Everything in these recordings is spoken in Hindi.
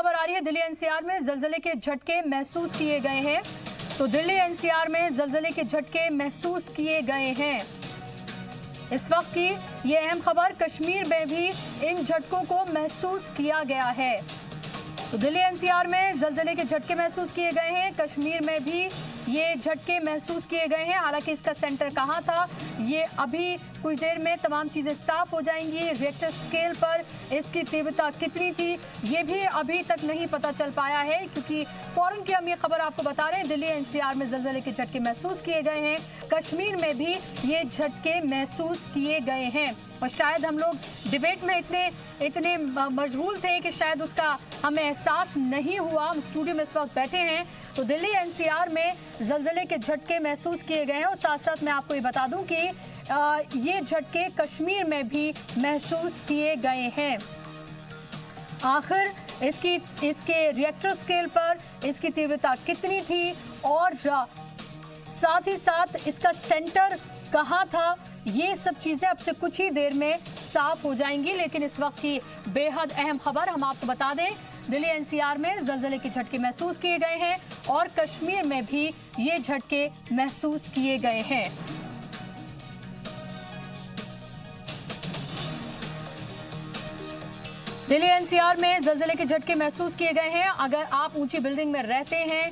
खबर आ रही है, दिल्ली एनसीआर में जलजले के झटके महसूस किए गए हैं। तो दिल्ली एनसीआर में जलजले के झटके महसूस किए गए हैं। इस वक्त की ये अहम खबर, कश्मीर में भी इन झटकों को महसूस किया गया है। तो दिल्ली एनसीआर में जलजले के झटके महसूस किए गए हैं, कश्मीर में भी ये झटके महसूस किए गए हैं। हालांकि इसका सेंटर कहां था, ये अभी कुछ देर में तमाम चीजें साफ हो जाएंगी। रिएक्टर स्केल पर इसकी तीव्रता कितनी थी, ये भी अभी तक नहीं पता चल पाया है, क्योंकि फौरन की हम ये खबर आपको बता रहे हैं। दिल्ली एनसीआर में जलजले के झटके महसूस किए गए हैं, कश्मीर में भी ये झटके महसूस किए गए हैं। और शायद हम लोग डिबेट में इतने मशगूल थे कि शायद उसका हमें एहसास नहीं हुआ। हम स्टूडियो में इस वक्त बैठे हैं, तो दिल्ली एनसीआर में जलजले के झटके महसूस किए गए हैं। और साथ साथ मैं आपको ये बता दूं कि ये झटके कश्मीर में भी महसूस किए गए हैं। आखिर इसके रिएक्टर स्केल पर इसकी तीव्रता कितनी थी और साथ ही साथ इसका सेंटर कहां था, ये सब चीजें अब से कुछ ही देर में साफ हो जाएंगी। लेकिन इस वक्त की बेहद अहम खबर हम आपको बता दें, दिल्ली एनसीआर में जलजले के झटके महसूस किए गए हैं और कश्मीर में भी ये झटके महसूस किए गए हैं। दिल्ली एनसीआर में जलजले के झटके महसूस किए गए हैं। अगर आप ऊंची बिल्डिंग में रहते हैं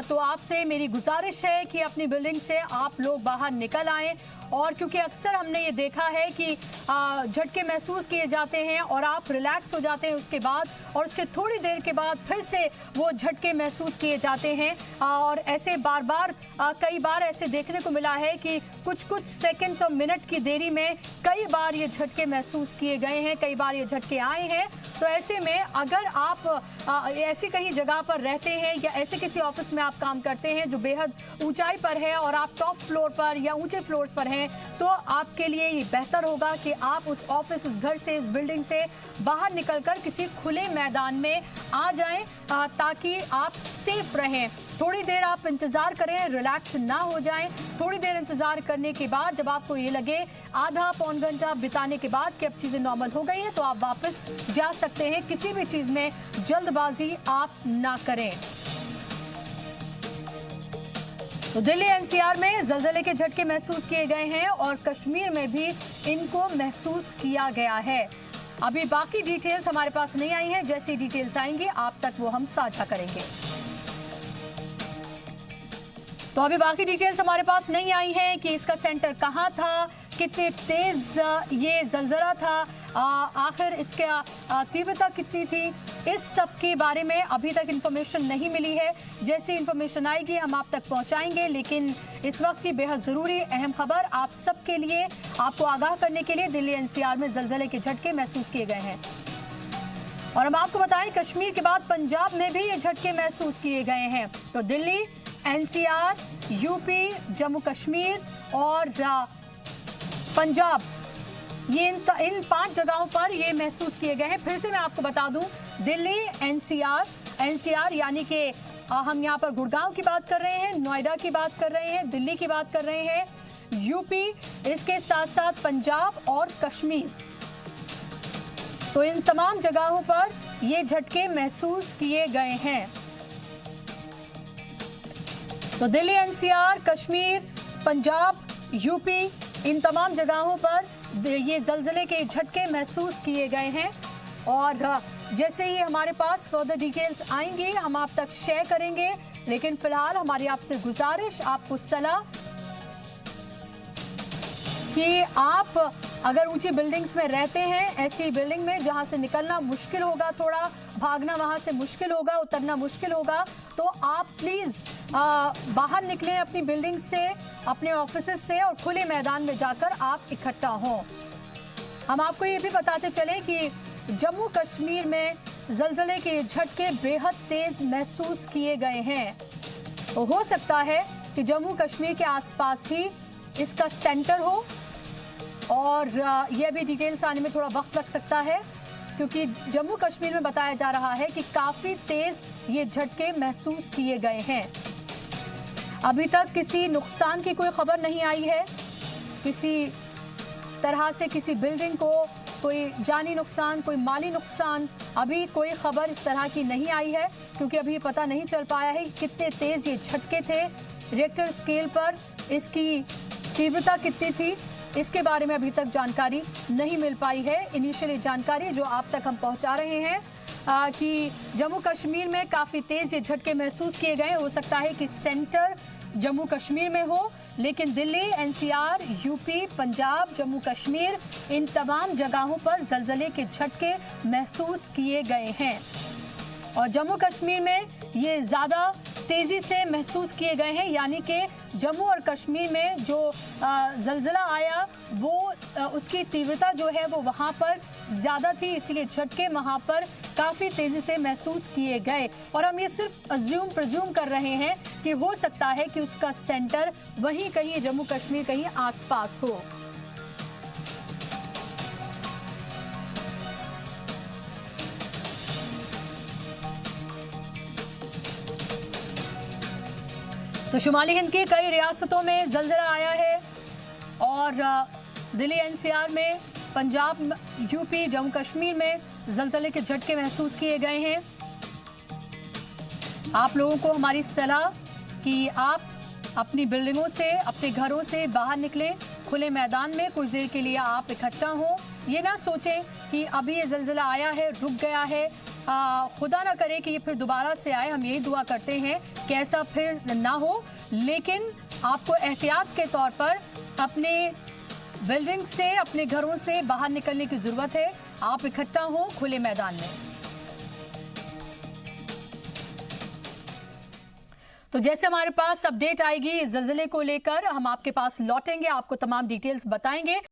तो आपसे मेरी गुजारिश है कि अपनी बिल्डिंग से आप लोग बाहर निकल आएं। और क्योंकि अक्सर हमने ये देखा है कि झटके महसूस किए जाते हैं और आप रिलैक्स हो जाते हैं उसके बाद, और उसके थोड़ी देर के बाद फिर से वो झटके महसूस किए जाते हैं। और ऐसे बार बार कई बार ऐसे देखने को मिला है कि कुछ सेकंड्स और मिनट की देरी में कई बार ये झटके महसूस किए गए हैं, कई बार ये झटके आए हैं। तो ऐसे में अगर आप ऐसी कहीं जगह पर रहते हैं या ऐसे किसी ऑफिस में आप काम करते हैं जो बेहद ऊंचाई पर है और आप टॉप फ्लोर पर या ऊंचे फ्लोर्स पर हैं, तो आपके लिए ये बेहतर होगा कि आप उस ऑफिस, उस घर से, उस बिल्डिंग से बाहर निकलकर किसी खुले मैदान में आ जाएं ताकि आप सेफ रहें। थोड़ी देर आप इंतजार करें, रिलैक्स ना हो जाएं। थोड़ी देर इंतजार करने के बाद जब आपको ये लगे आधा पौन घंटा बिताने के बाद कि अब चीजें नॉर्मल हो गई हैं, तो आप वापस जा सकते हैं। किसी भी चीज में जल्दबाजी आप ना करें। तो दिल्ली एनसीआर में जलजले के झटके महसूस किए गए हैं और कश्मीर में भी इनको महसूस किया गया है। अभी बाकी डिटेल्स हमारे पास नहीं आई हैं, जैसी डिटेल्स आएंगी आप तक वो हम साझा करेंगे। तो अभी बाकी डिटेल्स हमारे पास नहीं आई हैं कि इसका सेंटर कहां था, कितने तेज ये जलजला था, आखिर इसका तीव्रता कितनी थी, इस सब के बारे में अभी तक इंफॉर्मेशन नहीं मिली है। जैसी इंफॉर्मेशन आएगी हम आप तक पहुंचाएंगे। लेकिन इस वक्त की बेहद जरूरी अहम खबर आप सबके लिए, आपको आगाह करने के लिए, दिल्ली एनसीआर में जलजले के झटके महसूस किए गए हैं। और हम आपको बताएं, कश्मीर के बाद पंजाब में भी ये झटके महसूस किए गए हैं। तो दिल्ली, एनसीआर, यूपी, जम्मू कश्मीर और पंजाब, ये इन 5 जगहों पर ये महसूस किए गए हैं। फिर से मैं आपको बता दूं, दिल्ली, एनसीआर यानी कि हम यहाँ पर गुड़गांव की बात कर रहे हैं, नोएडा की बात कर रहे हैं, दिल्ली की बात कर रहे हैं, यूपी, इसके साथ साथ पंजाब और कश्मीर। तो इन तमाम जगहों पर ये झटके महसूस किए गए हैं। तो दिल्ली, एनसीआर, कश्मीर, पंजाब, यूपी, इन तमाम जगहों पर ये जलजले के झटके महसूस किए गए हैं। और जैसे ही हमारे पास फर्दर डिटेल्स आएंगी हम आप तक शेयर करेंगे। लेकिन फिलहाल हमारी आपसे गुजारिश, आपको सलाह कि आप अगर ऊंची बिल्डिंग्स में रहते हैं, ऐसी बिल्डिंग में जहां से निकलना मुश्किल होगा, थोड़ा भागना वहां से मुश्किल होगा, उतरना मुश्किल होगा, तो आप प्लीज बाहर निकलें अपनी बिल्डिंग से, अपने ऑफिस से, और खुले मैदान में जाकर आप इकट्ठा हों। हम आपको ये भी बताते चले कि जम्मू कश्मीर में जलजले के झटके बेहद तेज महसूस किए गए हैं। तो हो सकता है कि जम्मू कश्मीर के आसपास ही इसका सेंटर हो, और यह भी डिटेल्स आने में थोड़ा वक्त लग सकता है, क्योंकि जम्मू कश्मीर में बताया जा रहा है कि काफी तेज ये झटके महसूस किए गए हैं। अभी तक किसी नुकसान की कोई खबर नहीं आई है, किसी तरह से किसी बिल्डिंग को कोई जानी नुकसान, कोई माली नुकसान, अभी कोई खबर इस तरह की नहीं आई है, क्योंकि अभी पता नहीं चल पाया है कितने तेज ये झटके थे रिएक्टर स्केल पर, इसकी तीव्रता कितनी थी, इसके बारे में अभी तक जानकारी नहीं मिल पाई है। इनिशियली जानकारी जो आप तक हम पहुंचा रहे हैं कि जम्मू कश्मीर में काफ़ी तेज ये झटके महसूस किए गए। हो सकता है कि सेंटर जम्मू कश्मीर में हो, लेकिन दिल्ली, एनसीआर, यूपी, पंजाब, जम्मू कश्मीर, इन तमाम जगहों पर जलजले के झटके महसूस किए गए हैं। और जम्मू कश्मीर में ये ज़्यादा तेज़ी से महसूस किए गए हैं, यानी कि जम्मू और कश्मीर में जो जलजला आया वो उसकी तीव्रता जो है वो वहाँ पर ज़्यादा थी, इसलिए झटके वहाँ पर काफ़ी तेज़ी से महसूस किए गए। और हम ये सिर्फ प्रज्यूम कर रहे हैं कि हो सकता है कि उसका सेंटर वहीं कहीं जम्मू कश्मीर कहीं आसपास हो। तो शुमाली हिंद की कई रियासतों में जलजला आया है और दिल्ली एनसीआर में, पंजाब, यूपी, जम्मू कश्मीर में जलजले के झटके महसूस किए गए हैं। आप लोगों को हमारी सलाह कि आप अपनी बिल्डिंगों से, अपने घरों से बाहर निकलें, खुले मैदान में कुछ देर के लिए आप इकट्ठा हों। ये ना सोचें कि अभी ये जलजला आया है, रुक गया है, खुदा ना करे कि ये फिर दोबारा से आए। हम यही दुआ करते हैं कि ऐसा फिर ना हो, लेकिन आपको एहतियात के तौर पर अपने बिल्डिंग से, अपने घरों से बाहर निकलने की ज़रूरत है। आप इकट्ठा हों खुले मैदान में। तो जैसे हमारे पास अपडेट आएगी इस जलजले को लेकर, हम आपके पास लौटेंगे, आपको तमाम डिटेल्स बताएंगे।